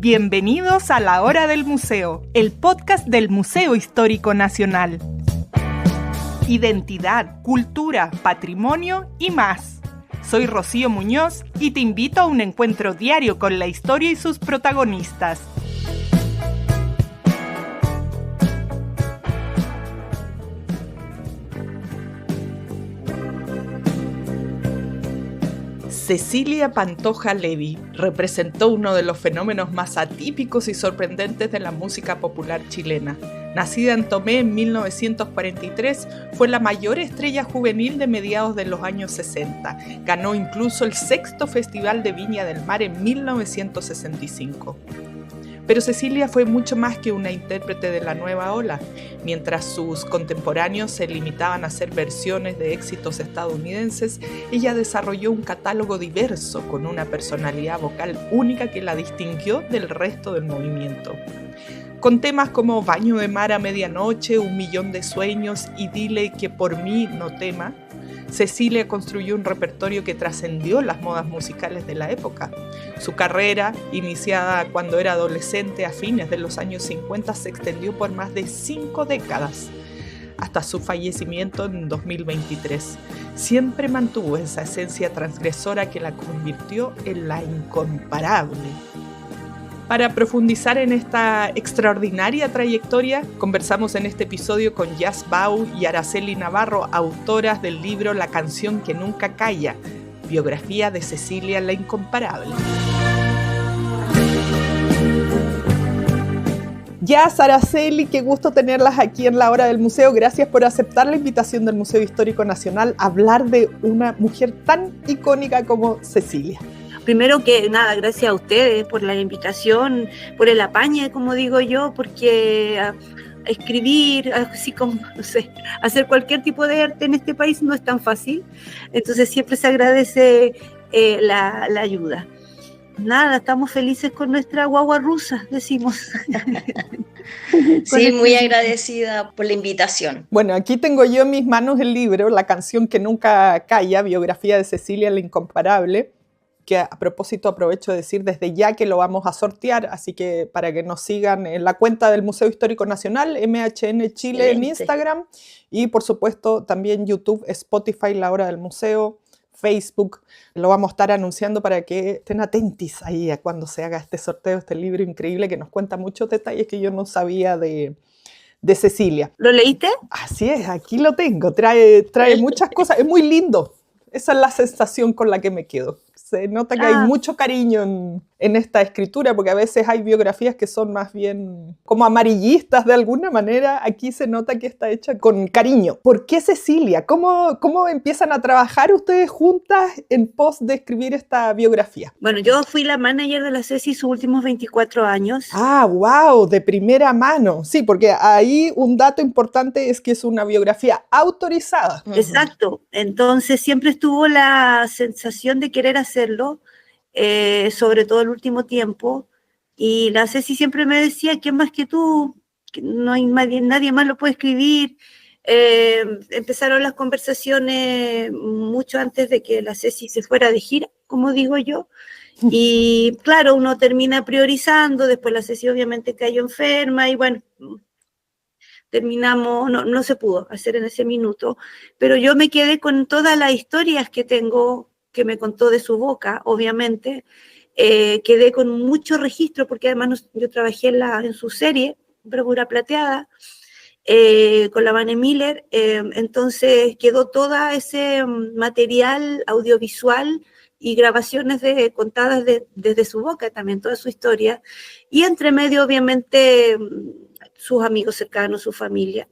Bienvenidos a La Hora del Museo, el podcast del Museo Histórico Nacional. Identidad, cultura, patrimonio y más. Soy Rocío Muñoz y te invito a un encuentro diario con la historia y sus protagonistas. Cecilia Pantoja Levi representó uno de los fenómenos más atípicos y sorprendentes de la música popular chilena. Nacida en Tomé en 1943, fue la mayor estrella juvenil de mediados de los años 60. Ganó incluso el 6º Festival de Viña del Mar en 1965. Pero Cecilia fue mucho más que una intérprete de la nueva ola. Mientras sus contemporáneos se limitaban a hacer versiones de éxitos estadounidenses, ella desarrolló un catálogo diverso con una personalidad vocal única que la distinguió del resto del movimiento. Con temas como Baño de mar a medianoche, Un millón de sueños y Dile que por mí no tema, Cecilia construyó un repertorio que trascendió las modas musicales de la época. Su carrera, iniciada cuando era adolescente a fines de los años 50, se extendió por más de 5 décadas, hasta su fallecimiento en 2023. Siempre mantuvo esa esencia transgresora que la convirtió en la incomparable. Para profundizar en esta extraordinaria trayectoria, conversamos en este episodio con Jazz Bau y Araceli Navarro, autoras del libro La canción que nunca calla, biografía de Cecilia la Incomparable. Jazz, Araceli, qué gusto tenerlas aquí en La Hora del Museo. Gracias por aceptar la invitación del Museo Histórico Nacional a hablar de una mujer tan icónica como Cecilia. Primero que nada, gracias a ustedes por la invitación, por el apañe, como digo yo, porque escribir, así como, no sé, hacer cualquier tipo de arte en este país no es tan fácil, entonces siempre se agradece la ayuda. Nada, estamos felices con nuestra guagua rusa, decimos. Sí, muy agradecida por la invitación. Bueno, aquí tengo yo en mis manos el libro, La canción que nunca calla, biografía de Cecilia la Incomparable, que a propósito aprovecho de decir desde ya que lo vamos a sortear, así que para que nos sigan en la cuenta del Museo Histórico Nacional, MHN Chile. Excelente. En Instagram, y por supuesto también YouTube, Spotify, La Hora del Museo, Facebook. Lo vamos a estar anunciando para que estén atentos ahí a cuando se haga este sorteo, este libro increíble que nos cuenta muchos detalles que yo no sabía de Cecilia. ¿Lo leíste? Así es, aquí lo tengo, trae muchas cosas, es muy lindo. Esa es la sensación con la que me quedo. Se nota que hay mucho cariño en esta escritura, porque a veces hay biografías que son más bien como amarillistas de alguna manera. Aquí se nota que está hecha con cariño. ¿Por qué Cecilia? ¿Cómo empiezan a trabajar ustedes juntas en pos de escribir esta biografía? Bueno, yo fui la manager de la Ceci sus últimos 24 años. ¡Ah, wow! De primera mano. Sí, porque ahí un dato importante es que es una biografía autorizada. Exacto. Entonces siempre estuvo la sensación de querer hacerlo, sobre todo el último tiempo, y la Ceci siempre me decía, ¿quién más que tú? Que no hay nadie más lo puede escribir. Empezaron las conversaciones mucho antes de que la Ceci se fuera de gira, como digo yo, y claro, uno termina priorizando. Después la Ceci obviamente cayó enferma y bueno, terminamos, no se pudo hacer en ese minuto, pero yo me quedé con todas las historias que tengo, que me contó de su boca, obviamente. Quedé con mucho registro, porque además yo trabajé en su serie, Bravura Plateada, con la Vane Miller, entonces quedó todo ese material audiovisual y grabaciones contadas desde su boca también, toda su historia, y entre medio obviamente sus amigos cercanos, su familia.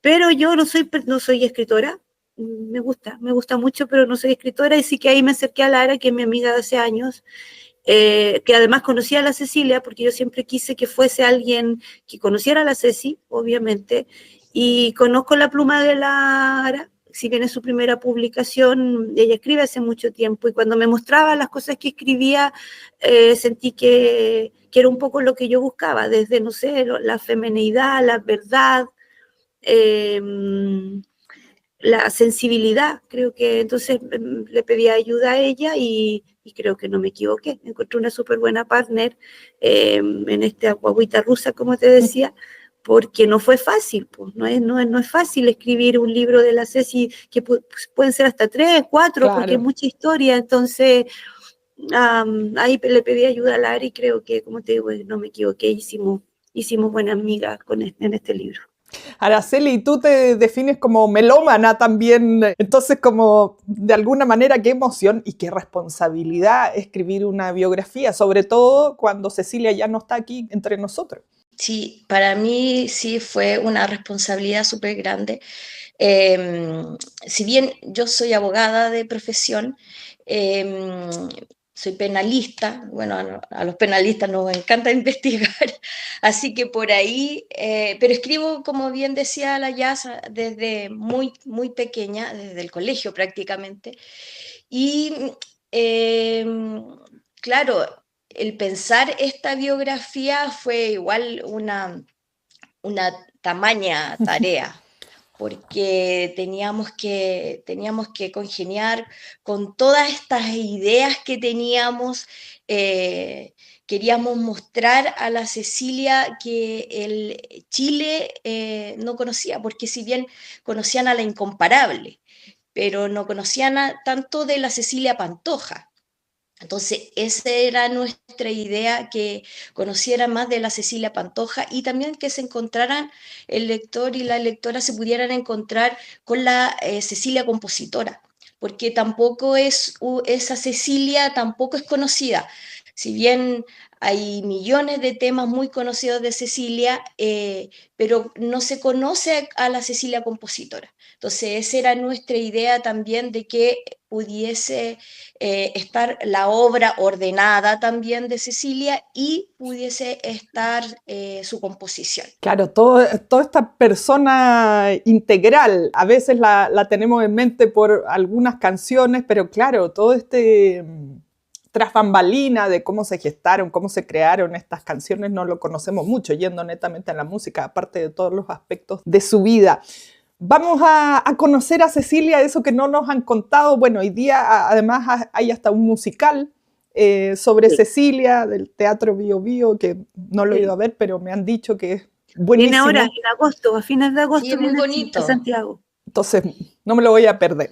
Pero yo no soy escritora. Me gusta mucho, pero no soy escritora, y sí que ahí me acerqué a Lara, que es mi amiga de hace años, que además conocía a la Cecilia, porque yo siempre quise que fuese alguien que conociera a la Ceci, obviamente, y conozco la pluma de Lara, si bien es su primera publicación. Ella escribe hace mucho tiempo, y cuando me mostraba las cosas que escribía, sentí que era un poco lo que yo buscaba, desde, no sé, la feminidad, la verdad, la sensibilidad. Creo que entonces le pedí ayuda a ella y creo que no me equivoqué. Encontré una súper buena partner en esta guaguita rusa, como te decía, porque no fue fácil, pues. No es fácil escribir un libro de la Ceci, que pueden ser hasta 3, 4, Claro. porque es mucha historia. Entonces, ahí le pedí ayuda a Lara y creo que, como te digo, no me equivoqué, hicimos buenas amigas en este libro. Araceli, tú te defines como melómana también, entonces como de alguna manera qué emoción y qué responsabilidad escribir una biografía, sobre todo cuando Cecilia ya no está aquí entre nosotros. Sí, para mí sí fue una responsabilidad súper grande. Si bien yo soy abogada de profesión, soy penalista, bueno, a los penalistas nos encanta investigar, así que por ahí, pero escribo, como bien decía la Yas, desde muy, muy pequeña, desde el colegio prácticamente, y claro, el pensar esta biografía fue igual una tamaña tarea, porque teníamos que congeniar con todas estas ideas que teníamos. Queríamos mostrar a la Cecilia que el Chile no conocía, porque si bien conocían a la incomparable, pero no conocían tanto de la Cecilia Pantoja. Entonces, esa era nuestra idea, que conocieran más de la Cecilia Pantoja y también que se encontraran, el lector y la lectora se pudieran encontrar con la Cecilia compositora, porque tampoco esa Cecilia tampoco es conocida. Si bien hay millones de temas muy conocidos de Cecilia, pero no se conoce a la Cecilia compositora. Entonces, esa era nuestra idea también, de que pudiese estar la obra ordenada también de Cecilia y pudiese estar su composición. Claro, toda esta persona integral, a veces la tenemos en mente por algunas canciones, pero claro, todo este tras bambalina de cómo se gestaron, cómo se crearon estas canciones, no lo conocemos mucho, yendo netamente a la música, aparte de todos los aspectos de su vida. Vamos a conocer a Cecilia, eso que no nos han contado. Bueno, hoy día además hay hasta un musical sobre Cecilia del Teatro Bio Bio, que no lo he ido a ver, pero me han dicho que es buenísimo. Viene ahora, en agosto, a fines de agosto, sí, es muy bonito. A Santiago. Entonces, no me lo voy a perder.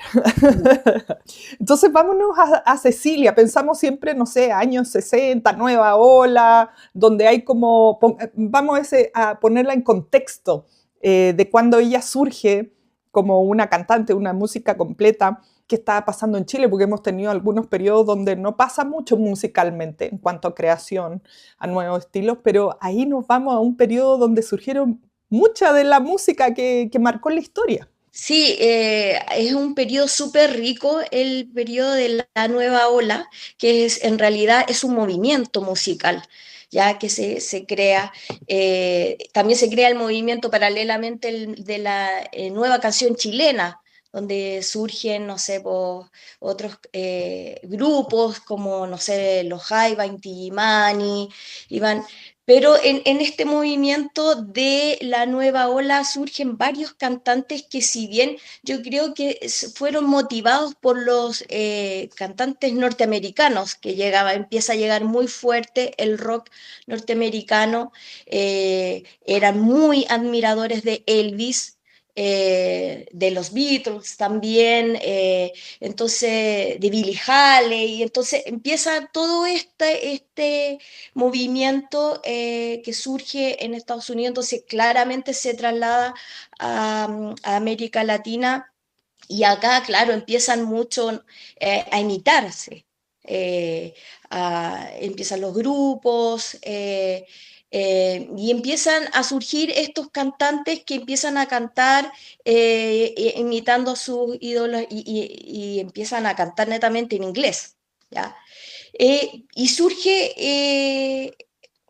Entonces, vámonos a Cecilia. Pensamos siempre, no sé, años 60, Nueva Ola, donde hay como, vamos a ponerla en contexto de cuando ella surge como una cantante, una música completa, que estaba pasando en Chile, porque hemos tenido algunos periodos donde no pasa mucho musicalmente en cuanto a creación, a nuevos estilos, pero ahí nos vamos a un periodo donde surgieron mucha de la música que marcó la historia. Sí, es un periodo súper rico, el periodo de la nueva ola, que en realidad es un movimiento musical, ya que se crea. También se crea el movimiento paralelamente de la nueva canción chilena, donde surgen, no sé, otros grupos como, no sé, los Jaiba, Inti Illimani, Iván. Pero en este movimiento de la nueva ola surgen varios cantantes que, si bien yo creo que fueron motivados por los cantantes norteamericanos, que empieza a llegar muy fuerte el rock norteamericano, eran muy admiradores de Elvis, de los Beatles también, entonces de Billie Holiday, y entonces empieza todo este movimiento que surge en Estados Unidos, entonces claramente se traslada a América Latina, y acá, claro, empiezan mucho a imitarse. Empiezan los grupos y empiezan a surgir estos cantantes que empiezan a cantar imitando a sus ídolos, y empiezan a cantar netamente en inglés, ¿ya? Y surge,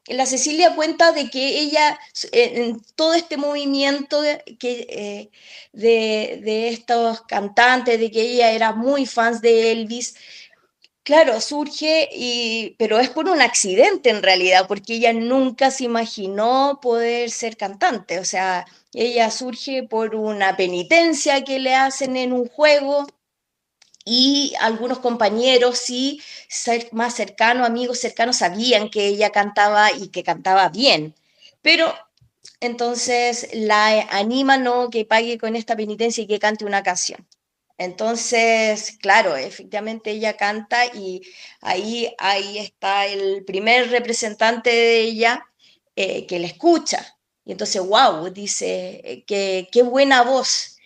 la Cecilia cuenta de que ella, en todo este movimiento de estos cantantes, de que ella era muy fan de Elvis, Claro, surge, pero es por un accidente en realidad, porque ella nunca se imaginó poder ser cantante. O sea, ella surge por una penitencia que le hacen en un juego y algunos compañeros, sí, más cercanos, amigos cercanos, sabían que ella cantaba y que cantaba bien. Pero entonces la animan, ¿no?, que pague con esta penitencia y que cante una canción. Entonces, claro, efectivamente ella canta y ahí está el primer representante de ella que la escucha. Y entonces, wow, dice, qué buena voz.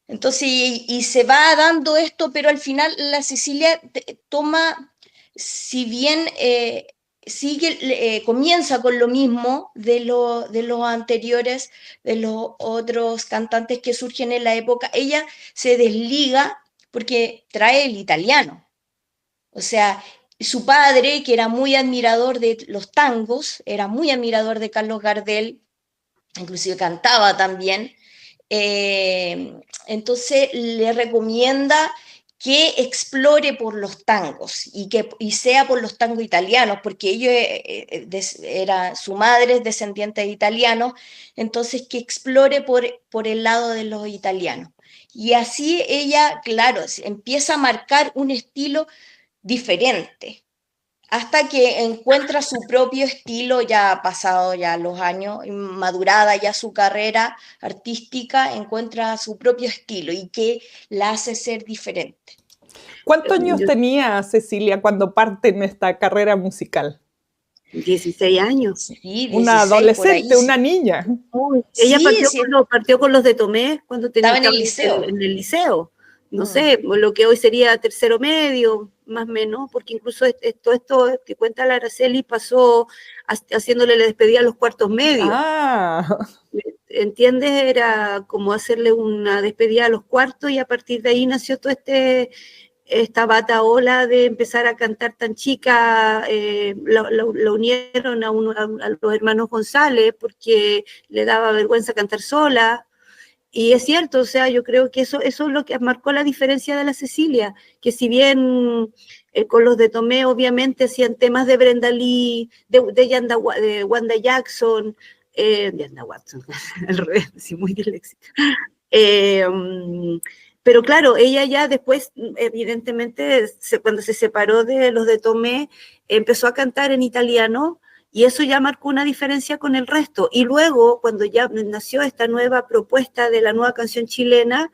Entonces, y se va dando esto, pero al final la Cecilia toma, si bien sigue, comienza con lo mismo de los anteriores, de los otros cantantes que surgen en la época, ella se desliga porque trae el italiano. O sea, su padre, que era muy admirador de los tangos, era muy admirador de Carlos Gardel, inclusive cantaba también, entonces le recomienda que explore por los tangos y sea por los tangos italianos, porque su madre es descendiente de italianos, entonces que explore por el lado de los italianos. Y así ella, claro, empieza a marcar un estilo diferente hasta que encuentra su propio estilo, ya pasado ya los años, madurada ya su carrera artística, encuentra su propio estilo y que la hace ser diferente. ¿Cuántos años tenía Cecilia cuando parte en esta carrera musical? 16 años. Sí, Una 16 por ahí. adolescente, una niña. Ella Sí, partió, sí, partió con los de Tomé cuando estaba en el estaba liceo. en el liceo. No sé, lo que hoy sería tercero medio, más o menos, porque incluso todo esto que cuenta la Araceli pasó haciéndole la despedida a los cuartos medios. Ah. ¿Entiendes? Era como hacerle una despedida a los cuartos y a partir de ahí nació todo esta bataola de empezar a cantar tan chica. La unieron a los hermanos González porque le daba vergüenza cantar sola. Y es cierto, o sea, yo creo que eso es lo que marcó la diferencia de la Cecilia, que si bien con los de Tomé obviamente hacían temas de Brenda Lee, de Wanda Jackson, de Wanda Watson, al revés, sí, muy disléxica. Pero claro, ella ya después, evidentemente, cuando se separó de los de Tomé, empezó a cantar en italiano, y eso ya marcó una diferencia con el resto. Y luego, cuando ya nació esta nueva propuesta de la nueva canción chilena,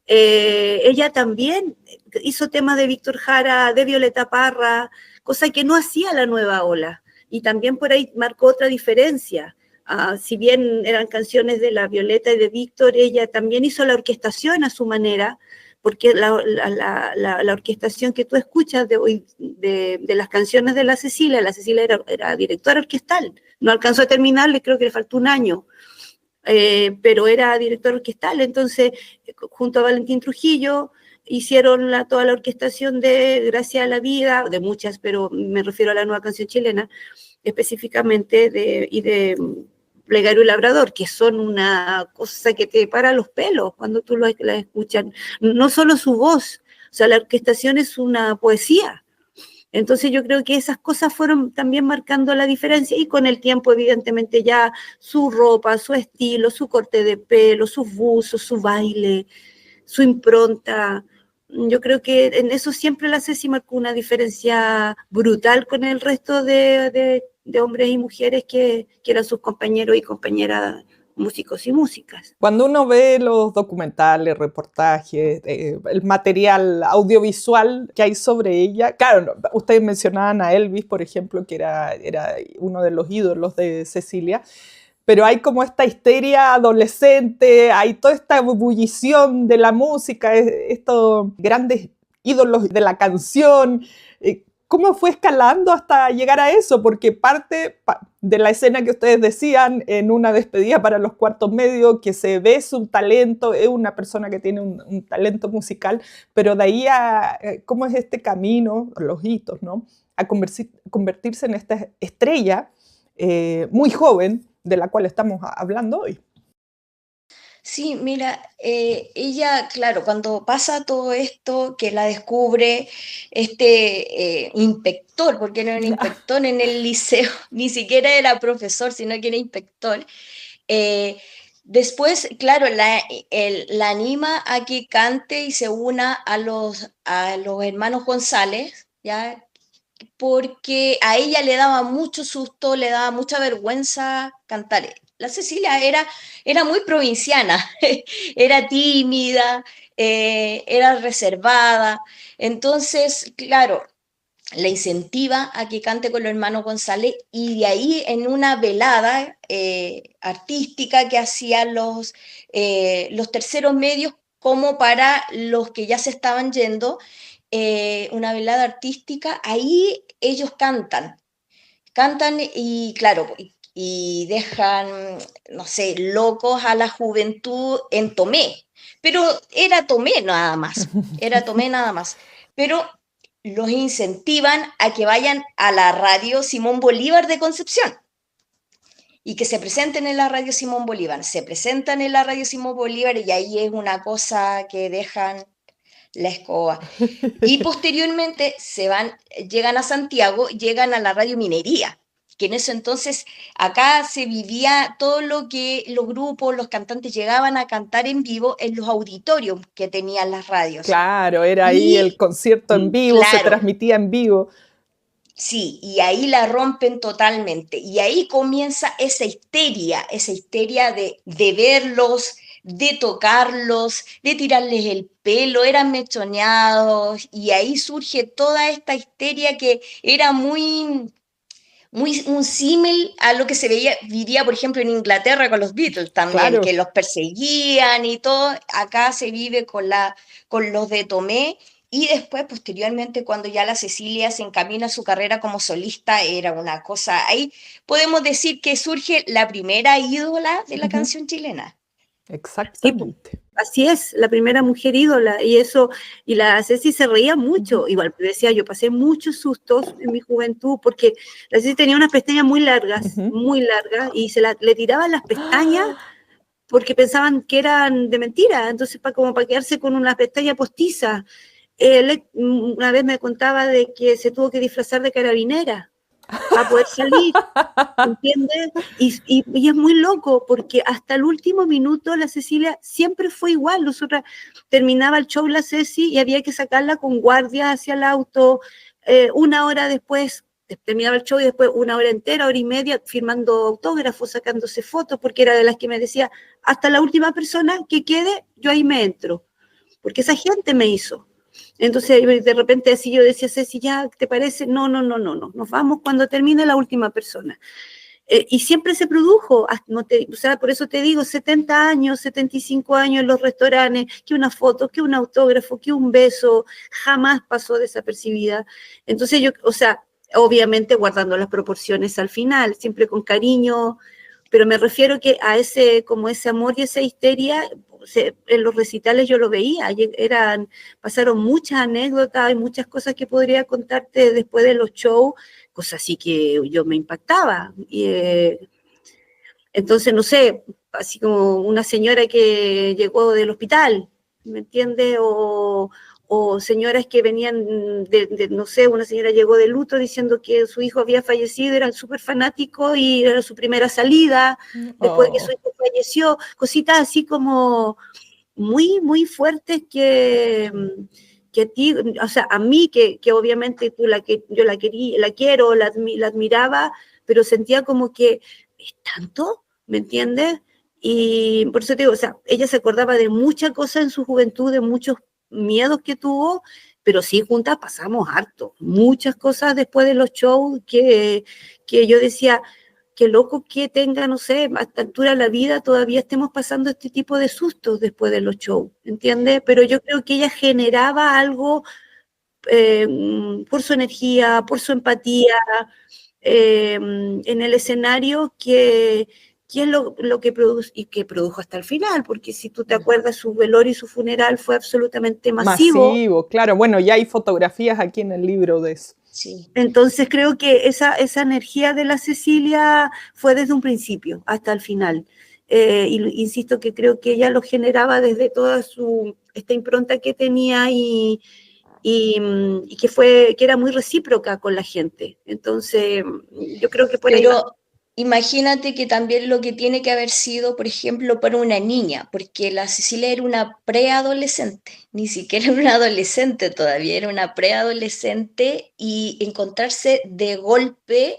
ella también hizo temas de Víctor Jara, de Violeta Parra, cosa que no hacía la nueva ola. Y también por ahí marcó otra diferencia. Si bien eran canciones de la Violeta y de Víctor, ella también hizo la orquestación a su manera, porque la orquestación que tú escuchas de las canciones de la Cecilia era directora orquestal, no alcanzó a terminarle, creo que le faltó un año, pero era directora orquestal. Entonces, junto a Valentín Trujillo, hicieron toda la orquestación de Gracias a la Vida, de muchas, pero me refiero a la nueva canción chilena, específicamente y de Plegario y Labrador, que son una cosa que te para los pelos cuando tú la escuchas. No solo su voz, o sea, la orquestación es una poesía. Entonces yo creo que esas cosas fueron también marcando la diferencia, y con el tiempo evidentemente ya su ropa, su estilo, su corte de pelo, sus buzos, su baile, su impronta. Yo creo que en eso siempre la Ceci marcó una diferencia brutal con el resto de hombres y mujeres que eran sus compañeros y compañeras músicos y músicas. Cuando uno ve los documentales, reportajes, el material audiovisual que hay sobre ella, claro, ustedes mencionaban a Elvis, por ejemplo, que era uno de los ídolos de Cecilia, pero hay como esta histeria adolescente, hay toda esta ebullición de la música, estos grandes ídolos de la canción. ¿Cómo fue escalando hasta llegar a eso? Porque parte de la escena que ustedes decían en una despedida para los cuartos medios, que se ve su talento, es una persona que tiene un talento musical, pero de ahí a cómo es este camino, los hitos, ¿no?, a convertirse en esta estrella muy joven, de la cual estamos hablando hoy. Sí, mira, ella, claro, cuando pasa todo esto, que la descubre este inspector, porque no era un inspector en el liceo, ni siquiera era profesor, sino que era inspector. eh, Después, claro, la anima a que cante y se una a los hermanos González, ¿ya? Porque a ella le daba mucho susto, le daba mucha vergüenza cantar. La Cecilia era muy provinciana, era tímida, era reservada. Entonces, claro, le incentiva a que cante con los hermanos González y de ahí en una velada artística que hacían los terceros medios como para los que ya se estaban yendo, una velada artística, ahí ellos cantan y claro, y dejan, no sé, locos a la juventud en Tomé, pero era Tomé nada más, pero los incentivan a que vayan a la radio Simón Bolívar de Concepción y que se presenten en la radio Simón Bolívar. Se presentan en la radio Simón Bolívar y ahí es una cosa que dejan la escoba. Y posteriormente llegan a Santiago, llegan a la radio Minería, que en eso entonces acá se vivía todo lo que los grupos, los cantantes llegaban a cantar en vivo en los auditorios que tenían las radios. Claro, era ahí el Y concierto en vivo, se claro, transmitía en vivo. sí, y ahí la rompen totalmente. Y ahí comienza esa histeria de verlos, de tocarlos, de tirarles el pelo, eran mechoneados, y ahí surge toda esta histeria que era muy un símil a lo que vivía, por ejemplo, en Inglaterra con los Beatles también, Claro. que los perseguían y todo. Acá se vive con los de Tomé. Y después, posteriormente, cuando ya la Cecilia se encamina a su carrera como solista, era una cosa. Ahí podemos decir que surge la primera ídola de la Ujú. canción chilena. Sí, po, Exactamente. así es, la primera mujer ídola, y eso, y la Ceci se reía mucho, Ujú. igual decía, yo pasé muchos sustos en mi juventud, porque la Ceci tenía unas pestañas Ujú. muy largas, y le tiraban las pestañas ¡Ah! porque pensaban que eran de mentira, entonces como para quedarse con una pestaña postiza. Una vez me contaba de que se tuvo que disfrazar de carabinera para poder salir, ¿entiendes? Y es muy loco porque hasta el último minuto la Cecilia siempre fue igual. Nosotras terminaba el show la Ceci y había que sacarla con guardia hacia el auto. Una hora después terminaba el show y después una hora entera, hora y media, firmando autógrafos, sacándose fotos, porque era de las que me decía, hasta la última persona que quede, yo ahí me entro, porque esa gente me hizo. Entonces, de repente, así yo decía, Ceci, ¿ya te parece? No, nos vamos cuando termine la última persona. Y siempre se produjo, o sea, por eso te digo, 70 años, 75 años en los restaurantes, que una foto, que un autógrafo, que un beso, jamás pasó desapercibida. Entonces o sea, obviamente guardando las proporciones al final, siempre con cariño, pero me refiero que a como ese amor y esa histeria, en los recitales yo lo veía, pasaron muchas anécdotas y muchas cosas que podría contarte después de los shows, cosas así que yo me impactaba. Entonces, no sé, así como una señora que llegó del hospital, ¿me entiendes? O señoras que venían no sé, una señora llegó de luto diciendo que su hijo había fallecido, eran súper fanáticos y era su primera salida, después de que su Oh. hijo falleció, cositas así como muy, muy fuertes que a ti, o sea, a mí que obviamente yo la quería, la quiero, la admiraba, pero sentía como que es tanto, ¿me entiendes? Y por eso te digo, o sea, ella se acordaba de muchas cosas en su juventud, de muchos miedos que tuvo, pero sí, juntas pasamos harto, muchas cosas después de los shows que yo decía, qué loco que tenga, no sé, a esta altura de la vida todavía estemos pasando este tipo de sustos después de los shows, ¿entiendes? Pero yo creo que ella generaba algo por su energía, por su empatía en el escenario que es lo que produce y que produjo hasta el final, porque si tú te acuerdas, su velorio y su funeral fue absolutamente masivo. Masivo, claro. Bueno, ya hay fotografías aquí en el libro de eso. Sí. Entonces creo que esa energía de la Cecilia fue desde un principio hasta el final. insisto que creo que ella lo generaba desde toda esta impronta que tenía y que era muy recíproca con la gente. Entonces, yo creo que por ahí va. Pero imagínate que también lo que tiene que haber sido, por ejemplo, para una niña, porque la Cecilia era una preadolescente, ni siquiera era una adolescente todavía, era una preadolescente, y encontrarse de golpe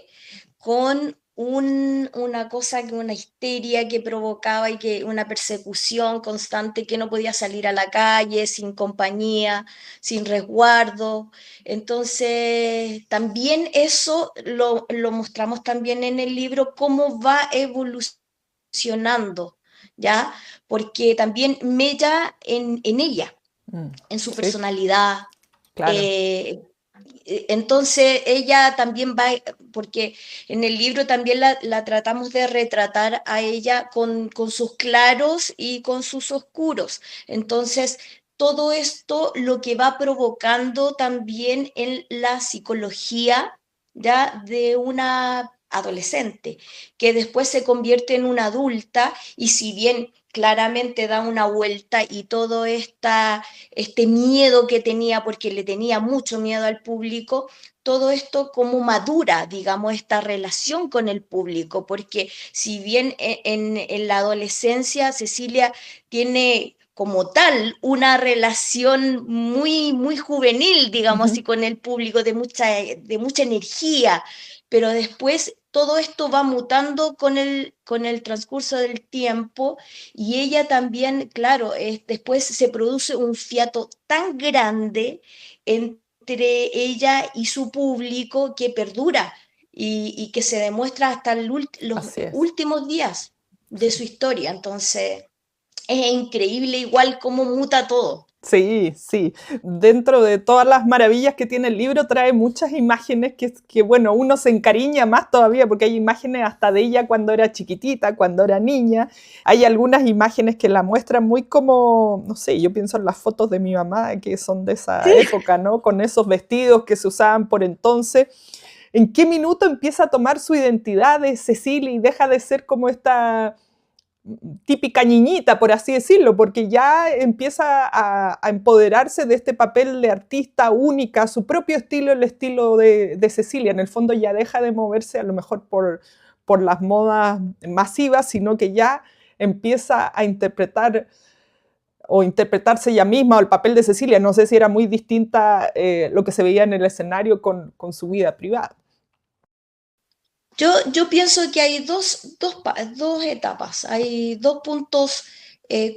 con una cosa, una histeria que provocaba y que una persecución constante, que no podía salir a la calle sin compañía, sin resguardo. Entonces, también eso lo mostramos también en el libro, cómo va evolucionando, ¿ya? Porque también mella en ella, en su Sí, personalidad. claro. eh, entonces ella también va, porque en el libro también la tratamos de retratar a ella con sus claros y con sus oscuros. Entonces, todo esto lo que va provocando también en la psicología, ya, de una adolescente, que después se convierte en una adulta, y si bien claramente da una vuelta, y todo este miedo que tenía, porque le tenía mucho miedo al público, todo esto como madura, digamos, esta relación con el público, porque si bien en la adolescencia Cecilia tiene como tal una relación muy, muy juvenil, digamos así, Ujú. con el público, de mucha energía, pero después todo esto va mutando con el transcurso del tiempo, y ella también, claro, después se produce un fiato tan grande entre ella y su público, que perdura, y que se demuestra hasta los Así es. últimos días de Sí. su historia. Entonces, es increíble igual cómo muta todo. Sí, sí. Dentro de todas las maravillas que tiene el libro, trae muchas imágenes bueno, uno se encariña más todavía, porque hay imágenes hasta de ella cuando era chiquitita, cuando era niña. Hay algunas imágenes que la muestran muy como, no sé, yo pienso en las fotos de mi mamá, que son de esa Sí, época, ¿no? Con esos vestidos que se usaban por entonces. ¿En qué minuto empieza a tomar su identidad de Cecilia y deja de ser como esta típica niñita, por así decirlo, porque ya empieza a empoderarse de este papel de artista única, su propio estilo, el estilo de Cecilia? En el fondo ya deja de moverse a lo mejor por las modas masivas, sino que ya empieza a interpretar o interpretarse ella misma, o el papel de Cecilia. No sé si era muy distinta lo que se veía en el escenario con su vida privada. Yo pienso que hay dos etapas, hay dos puntos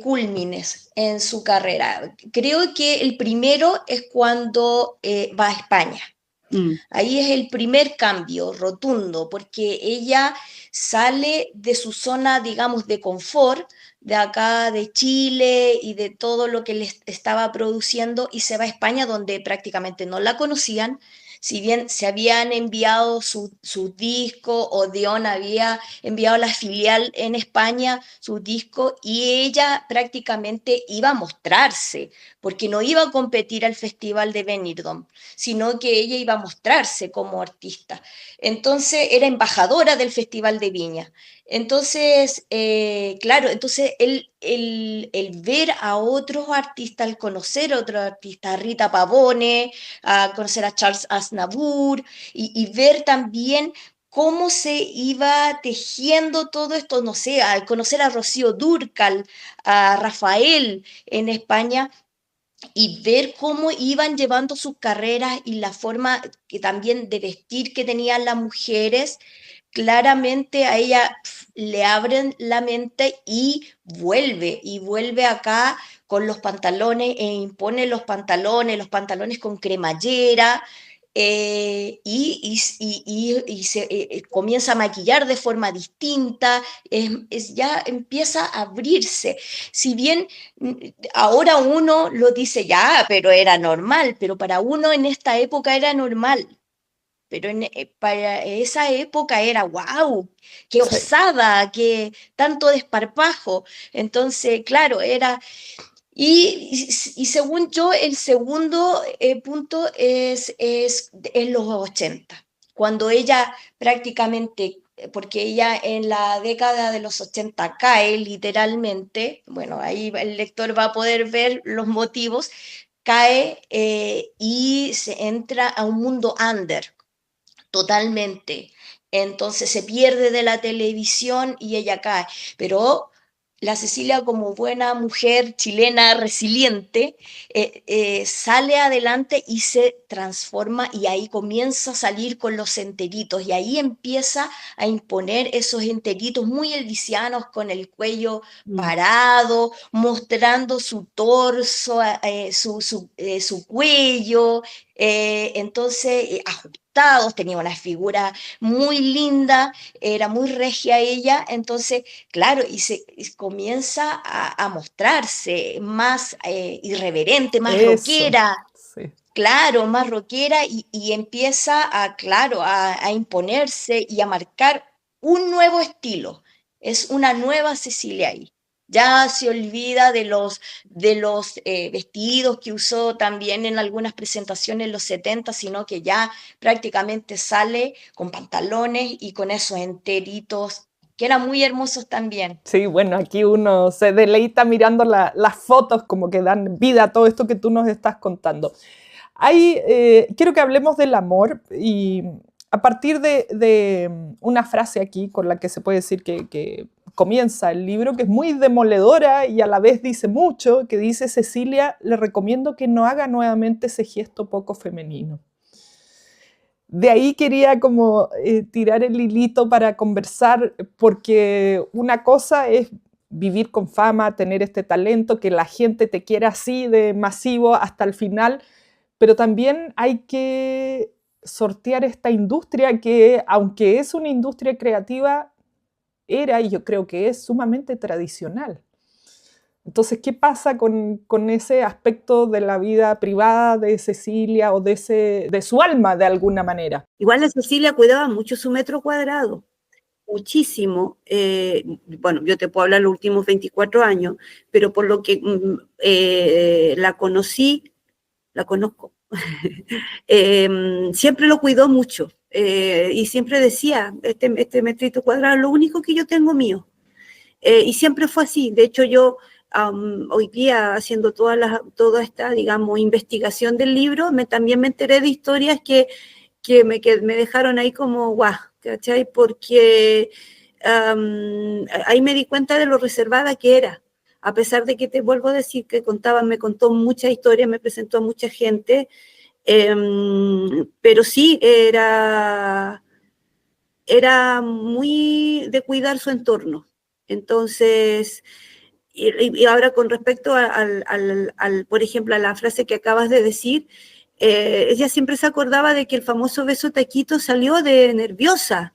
cúlmines en su carrera. Creo que el primero es cuando va a España. mm, Ahí es el primer cambio rotundo, porque ella sale de su zona, digamos, de confort, de acá, de Chile y de todo lo que le estaba produciendo, y se va a España, donde prácticamente no la conocían. Si bien se habían enviado su disco, o Dion había enviado a la filial en España su disco, y ella prácticamente iba a mostrarse, porque no iba a competir al Festival de Benidorm, sino que ella iba a mostrarse como artista. Entonces era embajadora del Festival de Viña. Entonces, claro, entonces el ver a otros artistas, al conocer a otros artistas, a Rita Pavone, a conocer a Charles Aznavour, y ver también cómo se iba tejiendo todo esto, no sé, al conocer a Rocío Dúrcal, a Rafael en España, y ver cómo iban llevando sus carreras, y la forma que también de vestir que tenían las mujeres, claramente a ella le abren la mente, y vuelve acá con los pantalones, e impone los pantalones con cremallera, y se comienza a maquillar de forma distinta, ya empieza a abrirse. Si bien ahora uno lo dice ya, pero era normal, pero para uno en esta época era normal. Pero para esa época era wow, qué Sí. osada, qué tanto desparpajo. Entonces, claro, era. Y según yo, el segundo punto es en los 80, cuando ella prácticamente porque ella en la década de los 80 cae literalmente, bueno, ahí el lector va a poder ver los motivos, cae y se entra a un mundo under, totalmente. Entonces se pierde de la televisión y ella cae. Pero la Cecilia, como buena mujer chilena resiliente, sale adelante y se transforma y ahí comienza a salir con los enteritos y ahí empieza a imponer esos enteritos muy elvisianos con el cuello Mm. parado, mostrando su torso, su cuello, entonces ajustados, tenía una figura muy linda, era muy regia ella, entonces, claro, y comienza a mostrarse más irreverente, más Eso, rockera, sí. claro, más rockera y empieza a, claro, a imponerse y a marcar un nuevo estilo. Es una nueva Cecilia ahí. Ya se olvida de los vestidos que usó también en algunas presentaciones en los 70, sino que ya prácticamente sale con pantalones y con esos enteritos, que eran muy hermosos también. Sí, bueno, aquí uno se deleita mirando las fotos como que dan vida a todo esto que tú nos estás contando. Quiero que hablemos del amor y a partir de una frase aquí con la que se puede decir que comienza el libro, que es muy demoledora y a la vez dice mucho, que dice: Cecilia, le recomiendo que no haga nuevamente ese gesto poco femenino. De ahí quería como tirar el hilito para conversar, porque una cosa es vivir con fama, tener este talento, que la gente te quiera así de masivo hasta el final, pero también hay que sortear esta industria que, aunque es una industria creativa, era, y yo creo que es, sumamente tradicional. Entonces, ¿qué pasa con ese aspecto de la vida privada de Cecilia o de su alma de alguna manera? Igual la Cecilia cuidaba mucho su metro cuadrado, muchísimo. Bueno, yo te puedo hablar los últimos 24 años, pero por lo que la conozco, siempre lo cuidó mucho y siempre decía, este metrito cuadrado es lo único que yo tengo mío. Y siempre fue así. De hecho, yo hoy día haciendo toda esta, digamos, investigación del libro, también me enteré de historias que me dejaron ahí como guau, ¿cachai? Porque ahí me di cuenta de lo reservada que era. A pesar de que te vuelvo a decir que me contó muchas historias, me presentó a mucha gente, pero sí era muy de cuidar su entorno. Entonces, y ahora con respecto por ejemplo, a la frase que acabas de decir, ella siempre se acordaba de que el famoso beso taquito salió de nerviosa.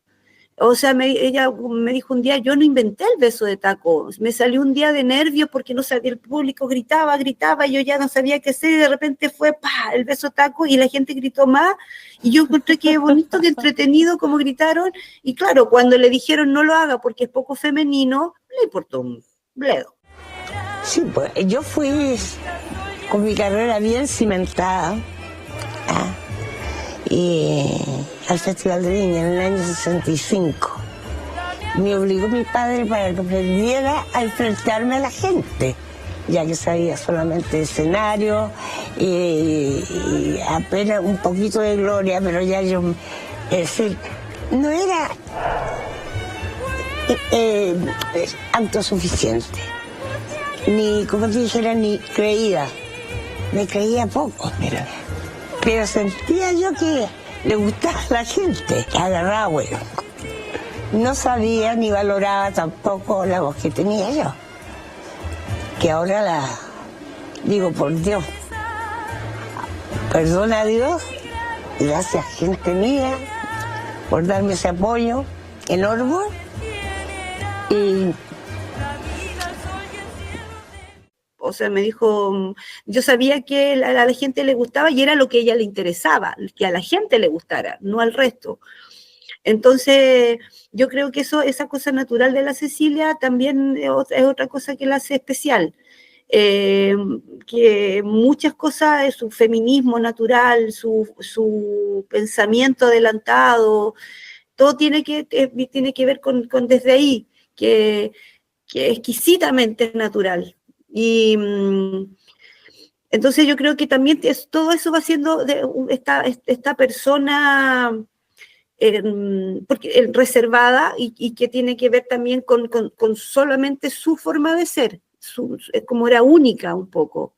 O sea, ella me dijo un día, yo no inventé el beso de taco, me salió un día de nervios porque no sabía, el público gritaba, y yo ya no sabía qué hacer y de repente fue el beso taco y la gente gritó más y yo encontré que bonito, que entretenido como gritaron y claro, cuando le dijeron no lo haga porque es poco femenino, le importó un bledo. Sí, pues yo fui con mi carrera bien cimentada y al Festival de Viña en el año 65. Me obligó mi padre para que aprendiera a enfrentarme a la gente, ya que sabía solamente escenario y apenas un poquito de gloria, pero ya yo, es decir, no era autosuficiente, ni, como te dijera, ni creída. Me creía poco. Mira. Pero sentía yo que le gustaba a la gente, que agarraba bueno. No sabía ni valoraba tampoco la voz que tenía yo. Que ahora digo, por Dios, perdona a Dios, gracias gente mía por darme ese apoyo enorme. Y o sea, me dijo, yo sabía que a la gente le gustaba y era lo que a ella le interesaba, que a la gente le gustara, no al resto. Entonces, yo creo que esa cosa natural de la Cecilia también es otra cosa que la hace especial. Que muchas cosas, su feminismo natural, su pensamiento adelantado, todo tiene que ver con desde ahí, que exquisitamente es natural. Y entonces yo creo que también todo eso va siendo esta persona reservada y que tiene que ver también con solamente su forma de ser, como era única un poco.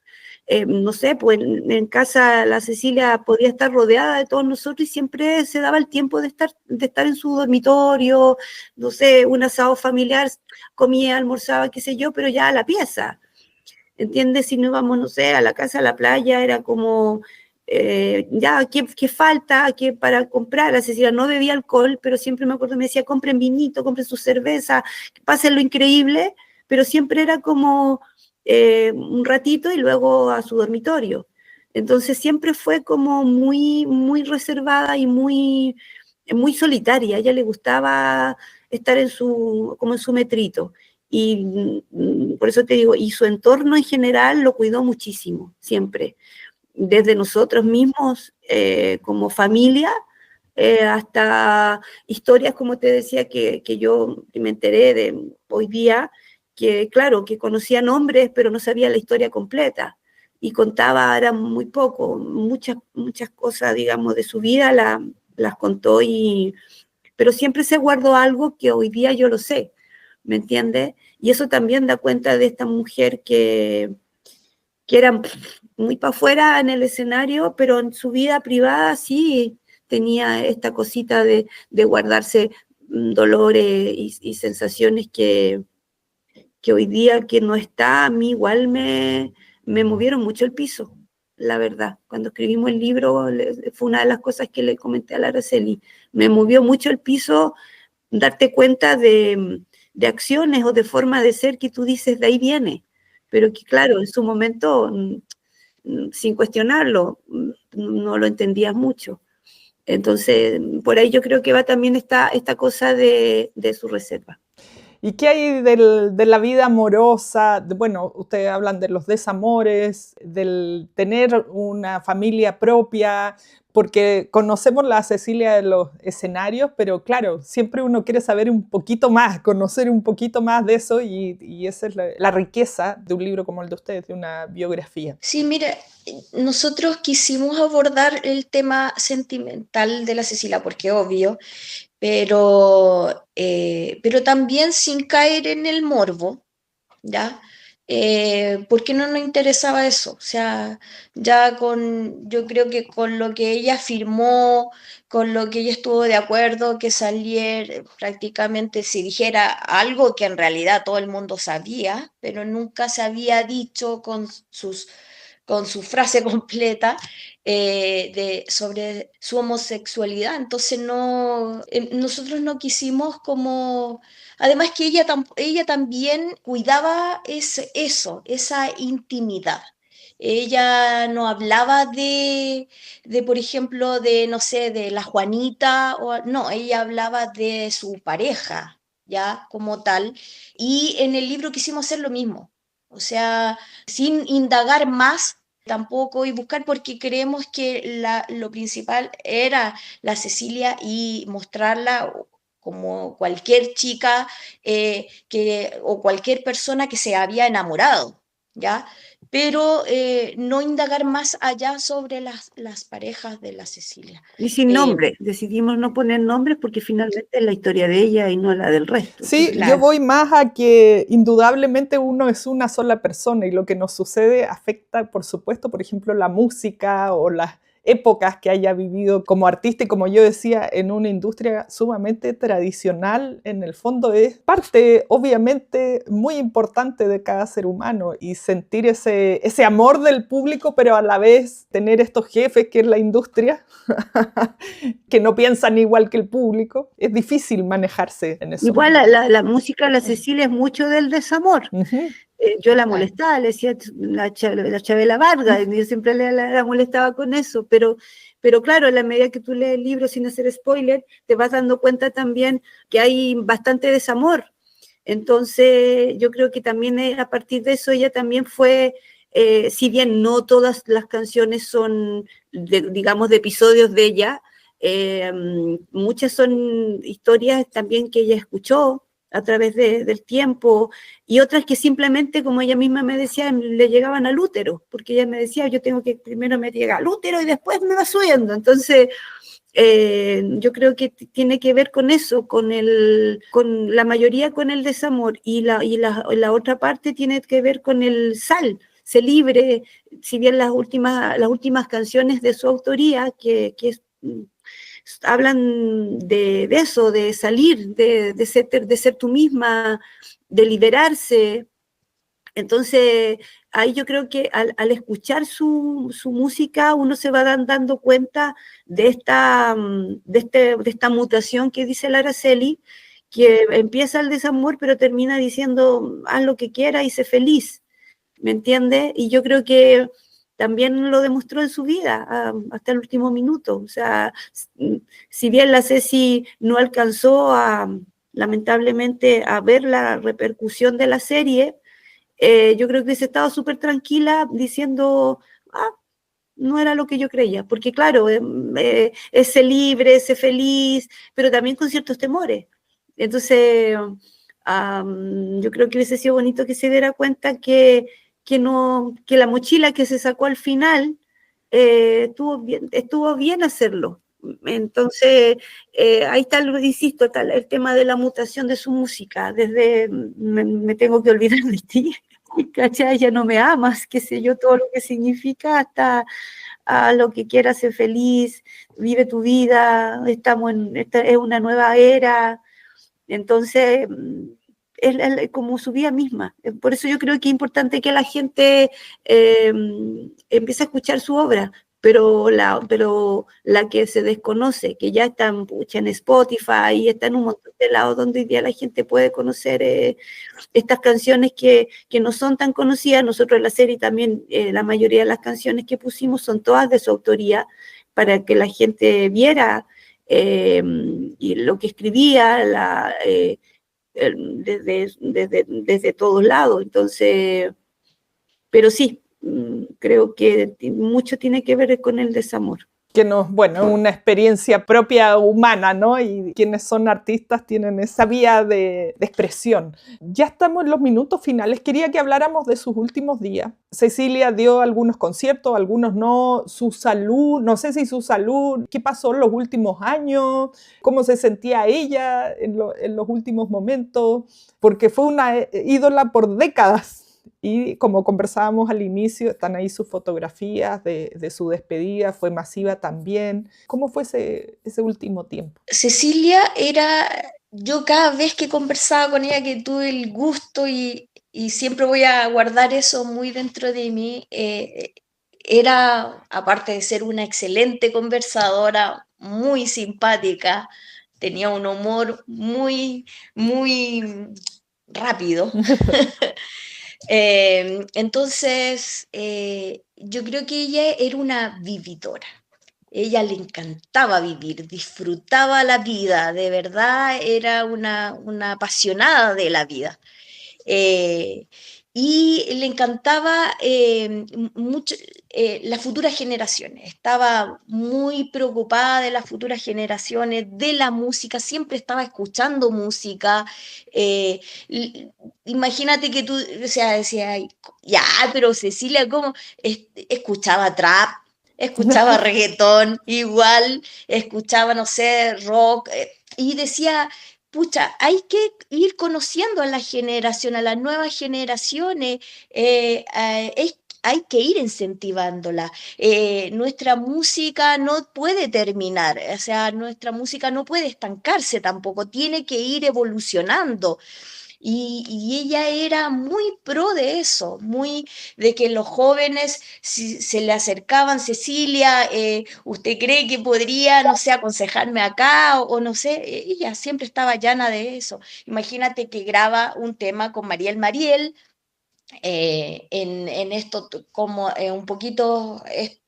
No sé, pues en casa la Cecilia podía estar rodeada de todos nosotros y siempre se daba el tiempo de estar en su dormitorio, no sé, un asado familiar, comía, almorzaba, qué sé yo, pero ya a la pieza. ¿Entiendes? Si no íbamos, no sé, a la casa, a la playa, era como, ya, ¿qué falta para comprar? La Cecilia no bebía alcohol, pero siempre me acuerdo, me decía, compren vinito, compren su cerveza, pasen lo increíble, pero siempre era como un ratito y luego a su dormitorio. Entonces siempre fue como muy, muy reservada y muy, muy solitaria. A ella le gustaba estar como en su metrito. Y por eso te digo, y su entorno en general lo cuidó muchísimo, siempre. Desde nosotros mismos, como familia, hasta historias, como te decía, que yo me enteré de hoy día, que claro, que conocía nombres, pero no sabía la historia completa. Y contaba, era muy poco, muchas cosas, digamos, de su vida las contó, pero siempre se guardó algo que hoy día yo lo sé, ¿me entiendes? Y eso también da cuenta de esta mujer que era muy para afuera en el escenario, pero en su vida privada sí tenía esta cosita de guardarse dolores y sensaciones que hoy día que no está, a mí igual me movieron mucho el piso, la verdad. Cuando escribimos el libro fue una de las cosas que le comenté a la Araceli. Me movió mucho el piso darte cuenta de acciones o de forma de ser que tú dices, de ahí viene, pero que claro, en su momento, sin cuestionarlo, no lo entendías mucho. Entonces, por ahí yo creo que va también esta cosa de su reserva. ¿Y qué hay de la vida amorosa? Bueno, ustedes hablan de los desamores, del tener una familia propia, porque conocemos la Cecilia de los escenarios, pero claro, siempre uno quiere saber un poquito más, conocer un poquito más de eso, y esa es la riqueza de un libro como el de ustedes, de una biografía. Sí, mira, nosotros quisimos abordar el tema sentimental de la Cecilia, porque obvio, pero también sin caer en el morbo, ¿ya? Porque no nos interesaba eso, o sea, yo creo que con lo que ella afirmó, con lo que ella estuvo de acuerdo, que saliera prácticamente si dijera algo que en realidad todo el mundo sabía, pero nunca se había dicho con su frase completa sobre su homosexualidad. Entonces nosotros no quisimos como... Además que ella también cuidaba esa intimidad. Ella no hablaba por ejemplo, no sé, de la Juanita, no, ella hablaba de su pareja, ya, como tal. Y en el libro quisimos hacer lo mismo. O sea, sin indagar más tampoco y buscar, porque creemos que lo principal era la Cecilia y mostrarla como cualquier chica o cualquier persona que se había enamorado, ¿ya? Pero no indagar más allá sobre las parejas de la Cecilia. Y sin nombre, decidimos no poner nombres porque finalmente es la historia de ella y no la del resto. Sí, Claro. yo voy más a que indudablemente uno es una sola persona y lo que nos sucede afecta, por supuesto, por ejemplo, la música o las épocas que haya vivido como artista y como yo decía, en una industria sumamente tradicional, en el fondo es parte obviamente muy importante de cada ser humano y sentir ese amor del público, pero a la vez tener estos jefes que es la industria, que no piensan igual que el público, es difícil manejarse en eso. Igual la música de la Cecilia es mucho del desamor. Uh-huh. Yo la molestaba, le decía la Chabela Vargas, y yo siempre la molestaba con eso, pero claro, a la medida que tú lees el libro sin hacer spoiler, te vas dando cuenta también que hay bastante desamor. Entonces, yo creo que también a partir de eso ella también fue, si bien no todas las canciones son, digamos, de episodios de ella, Muchas son historias también que ella escuchó a través del tiempo, y otras que simplemente, como ella misma me decía, le llegaban al útero, porque ella me decía, yo tengo que primero me llega al útero y después me va subiendo. Entonces, yo creo que tiene que ver con eso, con la mayoría con el desamor, y la otra parte tiene que ver con el Sé libre, si bien las últimas canciones de su autoría, que hablan de eso, de salir, de ser tú misma, de liberarse. Entonces, ahí yo creo que al escuchar su música, uno se va dando cuenta de esta mutación que dice la Araceli, que empieza el desamor, pero termina diciendo, haz lo que quieras y sé feliz, ¿me entiendes? Y yo creo que también lo demostró en su vida, hasta el último minuto. O sea, si bien la Ceci no alcanzó lamentablemente, a ver la repercusión de la serie, yo creo que se estaba súper tranquila diciendo, no era lo que yo creía, porque claro, es ser libre, ser feliz, pero también con ciertos temores. Entonces, yo creo que hubiese sido bonito que se diera cuenta que la mochila que se sacó al final estuvo bien hacerlo. Entonces, ahí está, insisto, está el tema de la mutación de su música. Desde me tengo que olvidar de ti, ¿cachai? Ya no me amas, qué sé yo, todo lo que significa, hasta a lo que quieras, ser feliz, vive tu vida, esta es una nueva era. Entonces, es como su vida misma. Por eso yo creo que es importante que la gente empiece a escuchar su obra, pero la que se desconoce, que ya está en Spotify, está en un montón de lados donde hoy día la gente puede conocer estas canciones que no son tan conocidas. Nosotros en la serie también, la mayoría de las canciones que pusimos son todas de su autoría, para que la gente viera y lo que escribía, desde todos lados. Entonces, pero sí, creo que mucho tiene que ver con el desamor. Que bueno, una experiencia propia humana, ¿no? Y quienes son artistas tienen esa vía de expresión. Ya estamos en los minutos finales. Quería que habláramos de sus últimos días. Cecilia dio algunos conciertos, algunos no. Su salud, no sé si su salud, qué pasó en los últimos años, cómo se sentía ella en los últimos momentos, porque fue una ídola por décadas. Y como conversábamos al inicio, están ahí sus fotografías de su despedida, fue masiva también. ¿Cómo fue ese último tiempo? Cecilia yo cada vez que conversaba con ella, que tuve el gusto y siempre voy a guardar eso muy dentro de mí, era, aparte de ser una excelente conversadora, muy simpática, tenía un humor muy, muy rápido. Entonces, yo creo que ella era una vividora. Ella le encantaba vivir, disfrutaba la vida, de verdad era una apasionada de la vida. Y le encantaba mucho las futuras generaciones, estaba muy preocupada de las futuras generaciones, de la música, siempre estaba escuchando música. Imagínate que tú, o sea, decías, ya, pero Cecilia, ¿cómo? Escuchaba trap, escuchaba reggaetón, igual, escuchaba, no sé, rock, y decía, pucha, hay que ir conociendo a la generación, a las nuevas generaciones, hay que ir incentivándola. Nuestra música no puede terminar, o sea, nuestra música no puede estancarse tampoco, tiene que ir evolucionando. Y ella era muy pro de eso, muy de que los jóvenes si se le acercaban, Cecilia, ¿usted cree que podría, no sé, aconsejarme acá o no sé? Ella siempre estaba llana de eso. Imagínate que graba un tema con Mariel, en esto como un poquito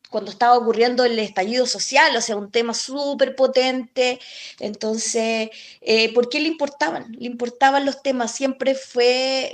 cuando estaba ocurriendo el estallido social, o sea, un tema súper potente. Entonces, ¿por qué le importaban? Le importaban los temas, siempre fue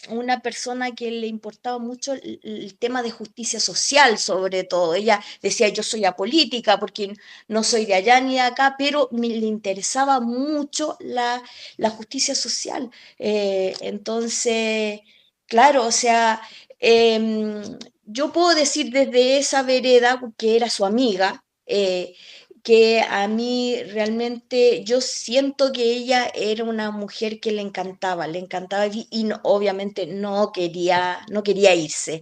una persona que le importaba mucho el tema de justicia social, sobre todo. Ella decía, yo soy apolítica porque no soy de allá ni de acá, pero le interesaba mucho la justicia social. Entonces, claro, o sea, yo puedo decir desde esa vereda, que era su amiga, que a mí realmente yo siento que ella era una mujer que le encantaba y obviamente no quería irse.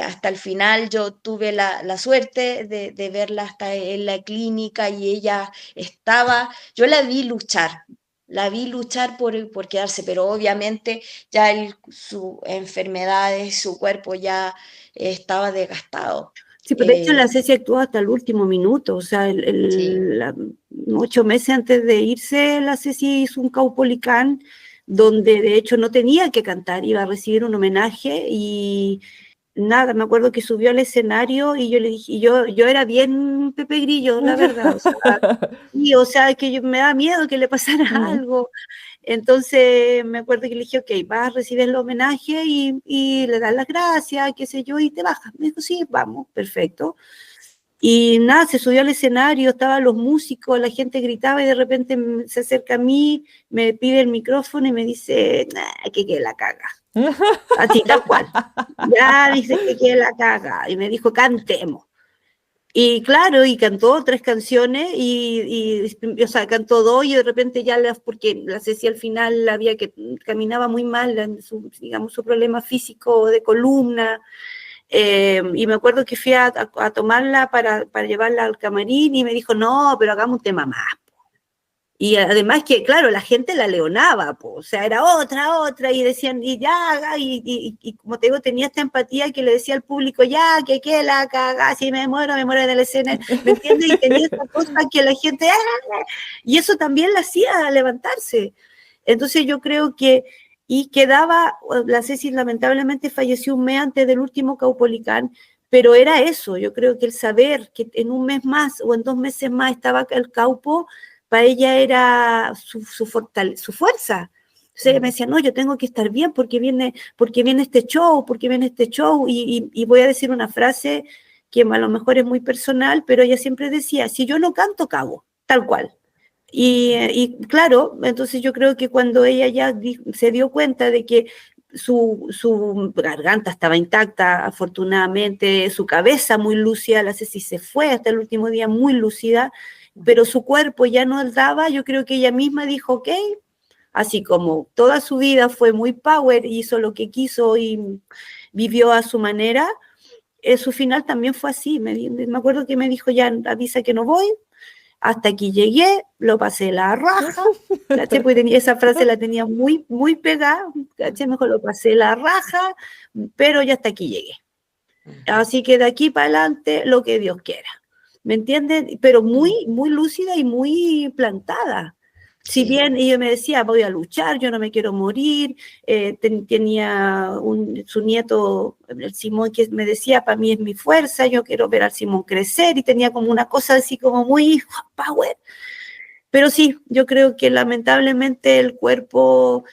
Hasta el final yo tuve la suerte de verla hasta en la clínica y ella yo la vi luchar por quedarse, pero obviamente ya su enfermedad, su cuerpo ya estaba desgastado. Sí, pero de hecho la Ceci actuó hasta el último minuto, o sea, Sí. 8 meses antes de irse, la Ceci hizo un Caupolicán donde de hecho no tenía que cantar, iba a recibir un homenaje y nada, me acuerdo que subió al escenario y yo le dije, y yo era bien Pepe Grillo, la verdad, o sea, que me da miedo que le pasara algo. Entonces me acuerdo que le dije, ok, vas a recibir el homenaje y le das las gracias, qué sé yo, y te bajas. Me dijo, sí, vamos, perfecto. Y nada, se subió al escenario, estaban los músicos, la gente gritaba y de repente se acerca a mí, me pide el micrófono y me dice, nah, que la caga. Así, tal cual. Ya dice que la caga. Y me dijo, cantemos. Y claro, y cantó 3 canciones o sea, cantó 2 y de repente ya porque la Ceci al final caminaba muy mal, digamos, su problema físico de columna, y me acuerdo que fui a tomarla para llevarla al camarín y me dijo, no, pero hagamos un tema más. Y además que, claro, la gente la leonaba, o sea, era otra, y decían, y ya, y como te digo, tenía esta empatía que le decía al público, ya, que la caga, si me muero en el escenario, ¿me entiendes? Y tenía esta cosa que la gente, y eso también la hacía levantarse. Entonces yo creo que, y quedaba, la Ceci lamentablemente falleció un mes antes del último Caupolicán, pero era eso, yo creo que el saber que en un mes más o en 2 meses más estaba el Caupo, para ella era su fuerza. Entonces ella me decía, no, yo tengo que estar bien porque viene este show, y voy a decir una frase que a lo mejor es muy personal, pero ella siempre decía, si yo no canto, cago, tal cual. Y claro, entonces yo creo que cuando ella ya se dio cuenta de que su garganta estaba intacta, afortunadamente, su cabeza muy lúcida, la Ceci se fue hasta el último día muy lúcida, pero su cuerpo ya no daba, yo creo que ella misma dijo, ok, así como toda su vida fue muy power, hizo lo que quiso y vivió a su manera, su final también fue así, me acuerdo que me dijo, ya avisa que no voy, hasta aquí llegué, lo pasé la raja, ¿cachai? Pues esa frase la tenía muy, muy pegada, ¿cachai? Mejor lo pasé la raja, pero ya hasta aquí llegué. Así que de aquí para adelante, lo que Dios quiera. ¿Me entienden? Pero muy, muy lúcida y muy plantada. Si bien ella me decía, voy a luchar, yo no me quiero morir, tenía su nieto, el Simón, que me decía, para mí es mi fuerza, yo quiero ver al Simón crecer, y tenía como una cosa así como muy power. Pero sí, yo creo que lamentablemente el cuerpo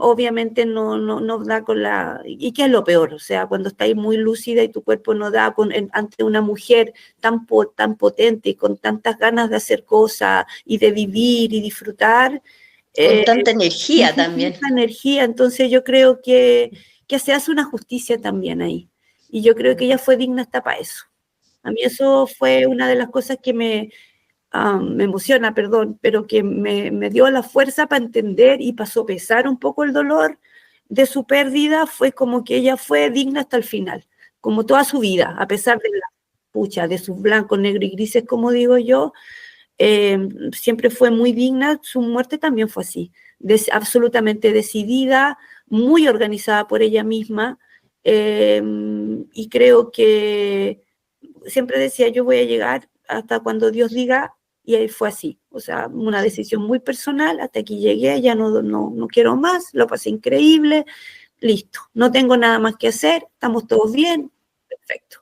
obviamente no da con ¿y qué es lo peor? O sea, cuando estáis muy lúcida y tu cuerpo no da ante una mujer tan potente y con tantas ganas de hacer cosas y de vivir y disfrutar. Con tanta energía también. Tanta energía, entonces yo creo que se hace una justicia también ahí. Y yo creo que ella fue digna hasta para eso. A mí eso fue una de las cosas que me emociona, perdón, pero que me dio la fuerza para entender y para sopesar un poco el dolor de su pérdida. Fue como que ella fue digna hasta el final, como toda su vida, a pesar de sus blancos, negros y grises, como digo yo, siempre fue muy digna. Su muerte también fue así, absolutamente decidida, muy organizada por ella misma, y creo que siempre decía, yo voy a llegar hasta cuando Dios diga, y ahí fue así, o sea, una decisión muy personal, hasta aquí llegué, ya no quiero más, lo pasé increíble, listo, no tengo nada más que hacer, estamos todos bien, perfecto.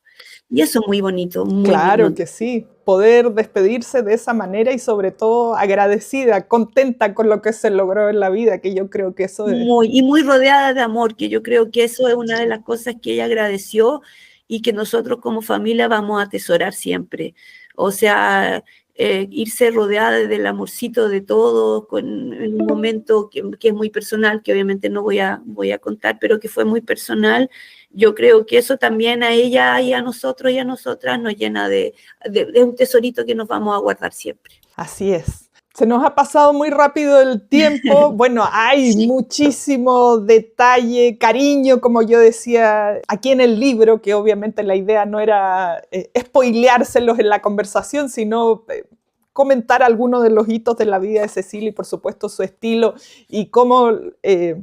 Y eso es muy bonito. Muy claro lindo. que sí. poder despedirse de esa manera y sobre todo agradecida, contenta con lo que se logró en la vida, que yo creo que eso es... Muy rodeada de amor, que yo creo que eso es una de las cosas que ella agradeció y que nosotros como familia vamos a atesorar siempre. O sea, irse rodeada del amorcito de todos, en un momento que es muy personal, que obviamente no voy a contar, pero que fue muy personal. Yo creo que eso también a ella y a nosotros y a nosotras nos llena de un tesorito que nos vamos a guardar siempre. Así es. Se nos ha pasado muy rápido el tiempo. Bueno, hay muchísimo detalle, cariño, como yo decía aquí en el libro, que obviamente la idea no era spoileárselos en la conversación, sino comentar algunos de los hitos de la vida de Cecilia y por supuesto su estilo y cómo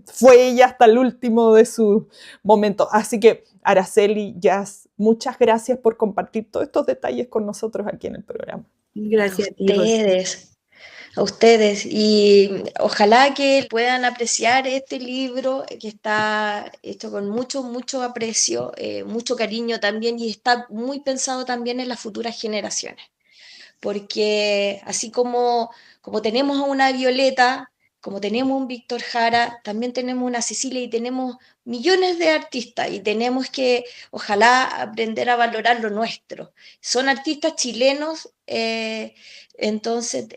fue ella hasta el último de sus momentos. Así que Araceli, Jazz, muchas gracias por compartir todos estos detalles con nosotros aquí en el programa. Gracias a ti, a ustedes, y ojalá que puedan apreciar este libro que está hecho con mucho aprecio, mucho cariño también, y está muy pensado también en las futuras generaciones, porque así como tenemos a una Violeta, como tenemos un Víctor Jara, también tenemos una Cecilia y tenemos millones de artistas y tenemos que, ojalá, aprender a valorar lo nuestro. Son artistas chilenos, entonces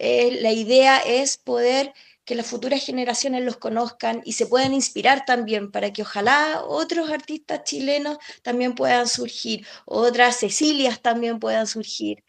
la idea es poder que las futuras generaciones los conozcan y se puedan inspirar también para que ojalá otros artistas chilenos también puedan surgir, otras Cecilias también puedan surgir,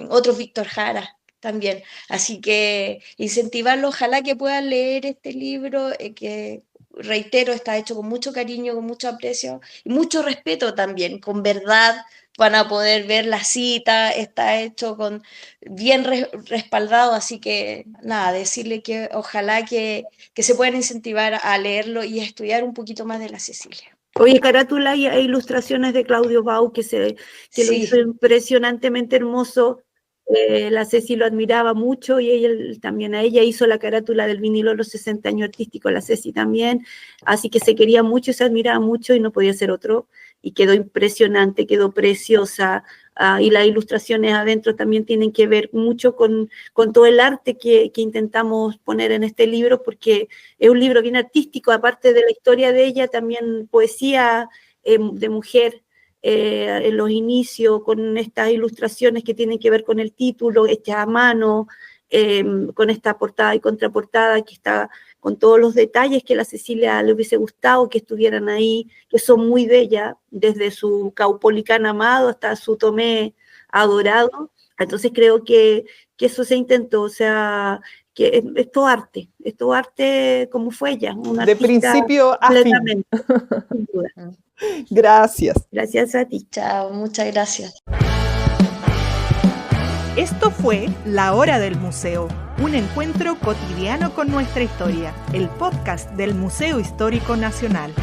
otros Víctor Jara también. Así que incentivarlos, ojalá que puedan leer este libro, que reitero, está hecho con mucho cariño, con mucho aprecio y mucho respeto también, con verdad. Van a poder ver la cita, está hecho con bien respaldado, así que nada, decirle que ojalá que se puedan incentivar a leerlo y a estudiar un poquito más de la Cecilia. Oye, carátula y ilustraciones de Claudio Bau, que sí, lo hizo impresionantemente hermoso. La Ceci lo admiraba mucho y ella, también a ella hizo la carátula del vinilo de los 60 años artísticos, la Ceci también, así que se quería mucho y se admiraba mucho y no podía ser otro, y quedó impresionante, quedó preciosa, y las ilustraciones adentro también tienen que ver mucho con todo el arte que intentamos poner en este libro, porque es un libro bien artístico, aparte de la historia de ella, también poesía de mujer, en los inicios, con estas ilustraciones que tienen que ver con el título, hechas a mano, con esta portada y contraportada que está con todos los detalles que a la Cecilia le hubiese gustado que estuvieran ahí, que son muy bellas, desde su Caupolicán amado hasta su Tomé adorado. Entonces creo que eso se intentó, o sea, que es todo arte como fue ella, una de principio a fin. Sin duda. Gracias. Gracias a ti. Chao, muchas gracias. Esto fue La Hora del Museo, un encuentro cotidiano con nuestra historia, el podcast del Museo Histórico Nacional.